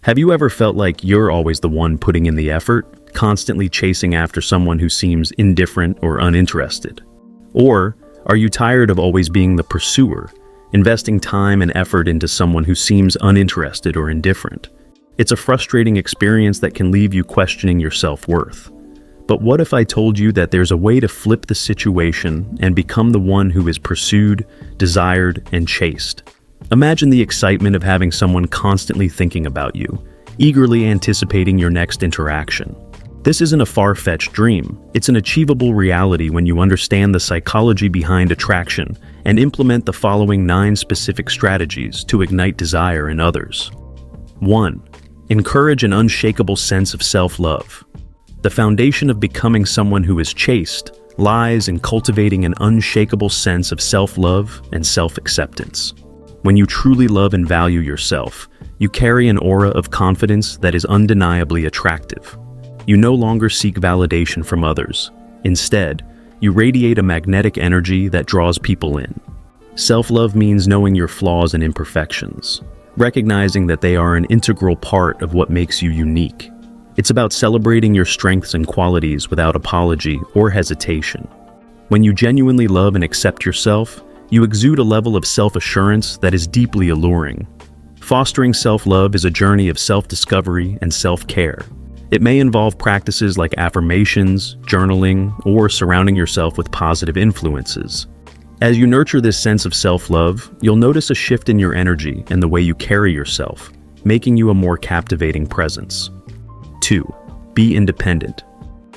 Have you ever felt like you're always the one putting in the effort, constantly chasing after someone who seems indifferent or uninterested? Or are you tired of always being the pursuer, investing time and effort into someone who seems uninterested or indifferent? It's a frustrating experience that can leave you questioning your self-worth. But what if I told you that there's a way to flip the situation and become the one who is pursued, desired, and chased? Imagine the excitement of having someone constantly thinking about you, eagerly anticipating your next interaction. This isn't a far-fetched dream. It's an achievable reality when you understand the psychology behind attraction and implement the following 9 specific strategies to ignite desire in others. 1. Encourage an unshakable sense of self-love. The foundation of becoming someone who is chaste lies in cultivating an unshakable sense of self-love and self-acceptance. When you truly love and value yourself, you carry an aura of confidence that is undeniably attractive. You no longer seek validation from others. Instead, you radiate a magnetic energy that draws people in. Self-love means knowing your flaws and imperfections, recognizing that they are an integral part of what makes you unique. It's about celebrating your strengths and qualities without apology or hesitation. When you genuinely love and accept yourself, you exude a level of self-assurance that is deeply alluring. Fostering self-love is a journey of self-discovery and self-care. It may involve practices like affirmations, journaling, or surrounding yourself with positive influences. As you nurture this sense of self-love, you'll notice a shift in your energy and the way you carry yourself, making you a more captivating presence. 2. Be independent.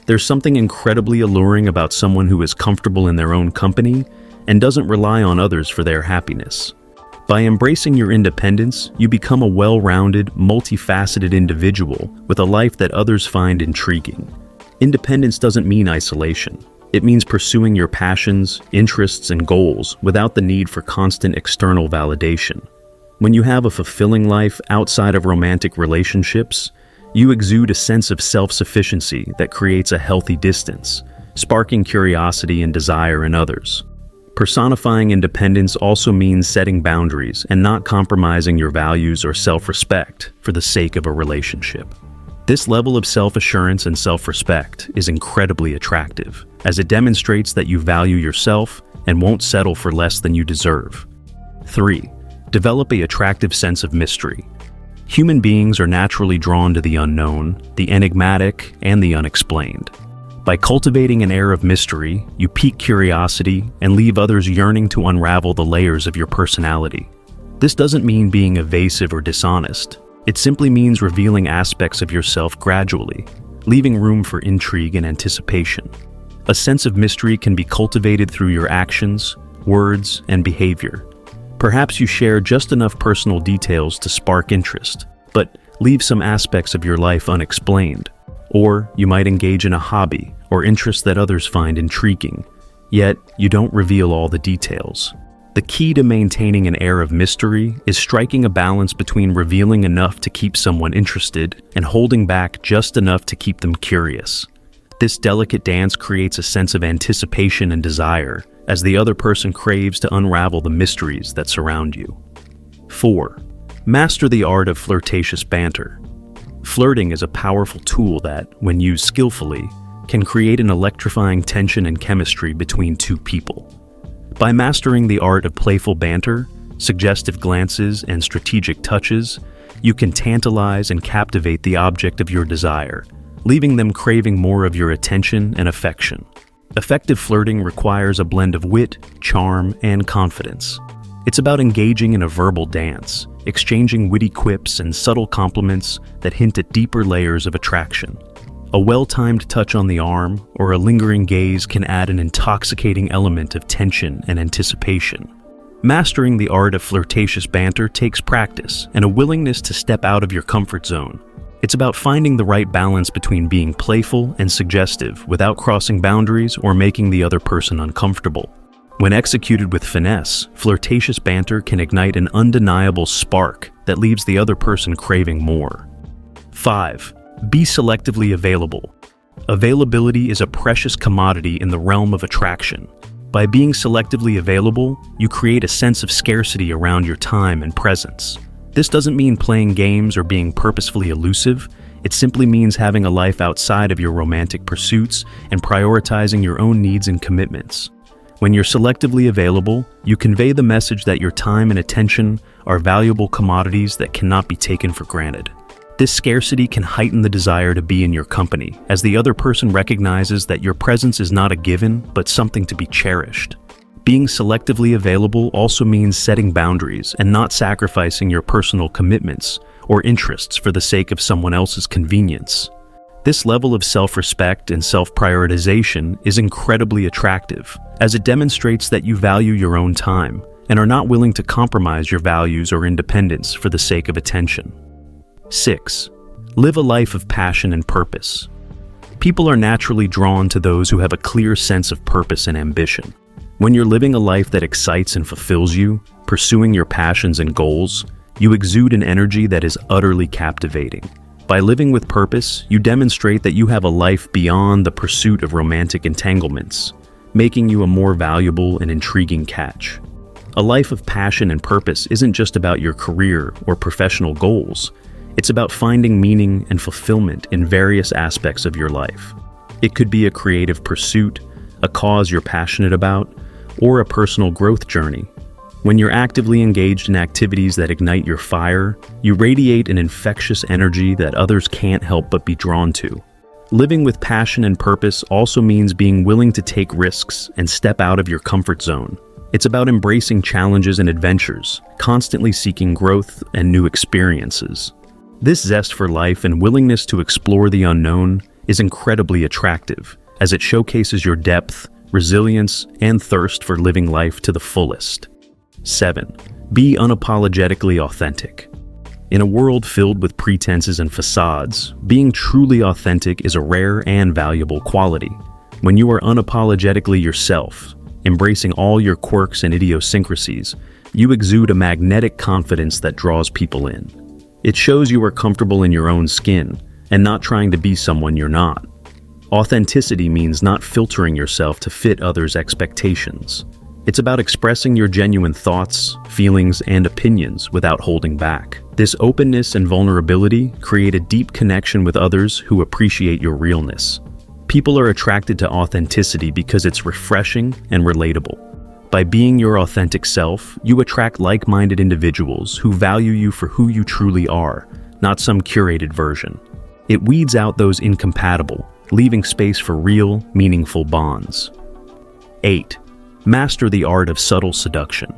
There's something incredibly alluring about someone who is comfortable in their own company and doesn't rely on others for their happiness. By embracing your independence, you become a well-rounded, multifaceted individual with a life that others find intriguing. Independence doesn't mean isolation. It means pursuing your passions, interests, and goals without the need for constant external validation. When you have a fulfilling life outside of romantic relationships, you exude a sense of self-sufficiency that creates a healthy distance, sparking curiosity and desire in others. Personifying independence also means setting boundaries and not compromising your values or self-respect for the sake of a relationship. This level of self-assurance and self-respect is incredibly attractive, as it demonstrates that you value yourself and won't settle for less than you deserve. 3. Develop an attractive sense of mystery. Human beings are naturally drawn to the unknown, the enigmatic, and the unexplained. By cultivating an air of mystery, you pique curiosity and leave others yearning to unravel the layers of your personality. This doesn't mean being evasive or dishonest. It simply means revealing aspects of yourself gradually, leaving room for intrigue and anticipation. A sense of mystery can be cultivated through your actions, words, and behavior. Perhaps you share just enough personal details to spark interest, but leave some aspects of your life unexplained. Or you might engage in a hobby or interest that others find intriguing, yet you don't reveal all the details. The key to maintaining an air of mystery is striking a balance between revealing enough to keep someone interested and holding back just enough to keep them curious. This delicate dance creates a sense of anticipation and desire, as the other person craves to unravel the mysteries that surround you. 4. Master the art of flirtatious banter. Flirting is a powerful tool that, when used skillfully, can create an electrifying tension and chemistry between two people. By mastering the art of playful banter, suggestive glances, and strategic touches, you can tantalize and captivate the object of your desire, leaving them craving more of your attention and affection. Effective flirting requires a blend of wit, charm, and confidence. It's about engaging in a verbal dance, exchanging witty quips and subtle compliments that hint at deeper layers of attraction. A well-timed touch on the arm or a lingering gaze can add an intoxicating element of tension and anticipation. Mastering the art of flirtatious banter takes practice and a willingness to step out of your comfort zone. It's about finding the right balance between being playful and suggestive without crossing boundaries or making the other person uncomfortable. When executed with finesse, flirtatious banter can ignite an undeniable spark that leaves the other person craving more. 5. Be selectively available. Availability is a precious commodity in the realm of attraction. By being selectively available, you create a sense of scarcity around your time and presence. This doesn't mean playing games or being purposefully elusive. It simply means having a life outside of your romantic pursuits and prioritizing your own needs and commitments. When you're selectively available, you convey the message that your time and attention are valuable commodities that cannot be taken for granted. This scarcity can heighten the desire to be in your company, as the other person recognizes that your presence is not a given, but something to be cherished. Being selectively available also means setting boundaries and not sacrificing your personal commitments or interests for the sake of someone else's convenience. This level of self-respect and self-prioritization is incredibly attractive, as it demonstrates that you value your own time and are not willing to compromise your values or independence for the sake of attention. 6. Live a life of passion and purpose. People are naturally drawn to those who have a clear sense of purpose and ambition. When you're living a life that excites and fulfills you, pursuing your passions and goals, you exude an energy that is utterly captivating. By living with purpose, you demonstrate that you have a life beyond the pursuit of romantic entanglements, making you a more valuable and intriguing catch. A life of passion and purpose isn't just about your career or professional goals. It's about finding meaning and fulfillment in various aspects of your life. It could be a creative pursuit, a cause you're passionate about, or a personal growth journey. When you're actively engaged in activities that ignite your fire, you radiate an infectious energy that others can't help but be drawn to. Living with passion and purpose also means being willing to take risks and step out of your comfort zone. It's about embracing challenges and adventures, constantly seeking growth and new experiences. This zest for life and willingness to explore the unknown is incredibly attractive, as it showcases your depth, resilience, and thirst for living life to the fullest. 7. Be unapologetically authentic. In a world filled with pretenses and facades, being truly authentic is a rare and valuable quality. When you are unapologetically yourself, embracing all your quirks and idiosyncrasies, you exude a magnetic confidence that draws people in. It shows you are comfortable in your own skin and not trying to be someone you're not. Authenticity means not filtering yourself to fit others' expectations. It's about expressing your genuine thoughts, feelings, and opinions without holding back. This openness and vulnerability create a deep connection with others who appreciate your realness. People are attracted to authenticity because it's refreshing and relatable. By being your authentic self, you attract like-minded individuals who value you for who you truly are, not some curated version. It weeds out those incompatible, leaving space for real, meaningful bonds. 8. Master the art of subtle seduction.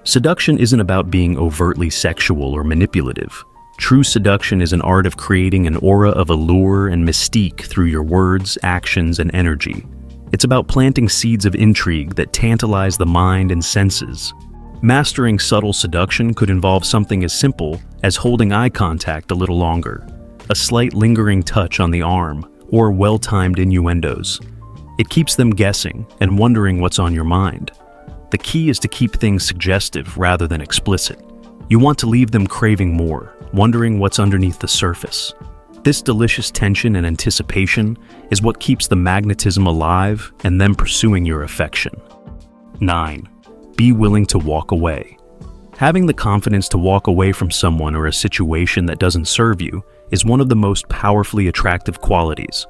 Seduction isn't about being overtly sexual or manipulative. True seduction is an art of creating an aura of allure and mystique through your words, actions, and energy. It's about planting seeds of intrigue that tantalize the mind and senses. Mastering subtle seduction could involve something as simple as holding eye contact a little longer, a slight lingering touch on the arm, or well-timed innuendos. It keeps them guessing and wondering what's on your mind. The key is to keep things suggestive rather than explicit. You want to leave them craving more, wondering what's underneath the surface. This delicious tension and anticipation is what keeps the magnetism alive and them pursuing your affection. 9. Be willing to walk away. Having the confidence to walk away from someone or a situation that doesn't serve you is one of the most powerfully attractive qualities.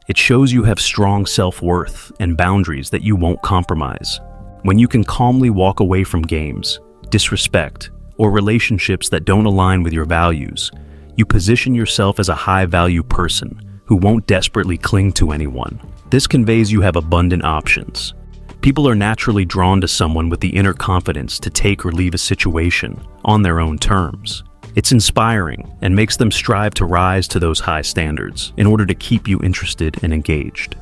It shows you have strong self-worth and boundaries that you won't compromise. When you can calmly walk away from games, disrespect, or relationships that don't align with your values, you position yourself as a high-value person who won't desperately cling to anyone. This conveys you have abundant options. People are naturally drawn to someone with the inner confidence to take or leave a situation on their own terms. It's inspiring and makes them strive to rise to those high standards in order to keep you interested and engaged.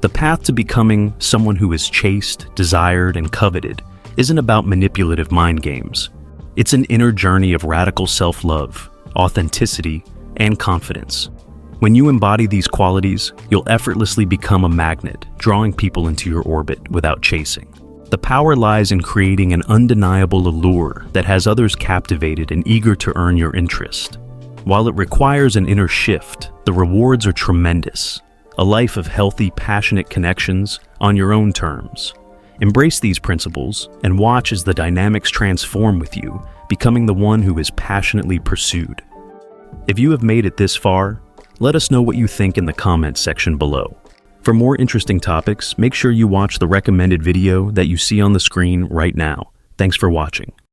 The path to becoming someone who is chaste, desired, and coveted isn't about manipulative mind games. It's an inner journey of radical self-love, authenticity, and confidence. When you embody these qualities, you'll effortlessly become a magnet, drawing people into your orbit without chasing. The power lies in creating an undeniable allure that has others captivated and eager to earn your interest. While it requires an inner shift, the rewards are tremendous. A life of healthy, passionate connections on your own terms. Embrace these principles and watch as the dynamics transform with you, becoming the one who is passionately pursued. If you have made it this far, let us know what you think in the comments section below. For more interesting topics, make sure you watch the recommended video that you see on the screen right now. Thanks for watching.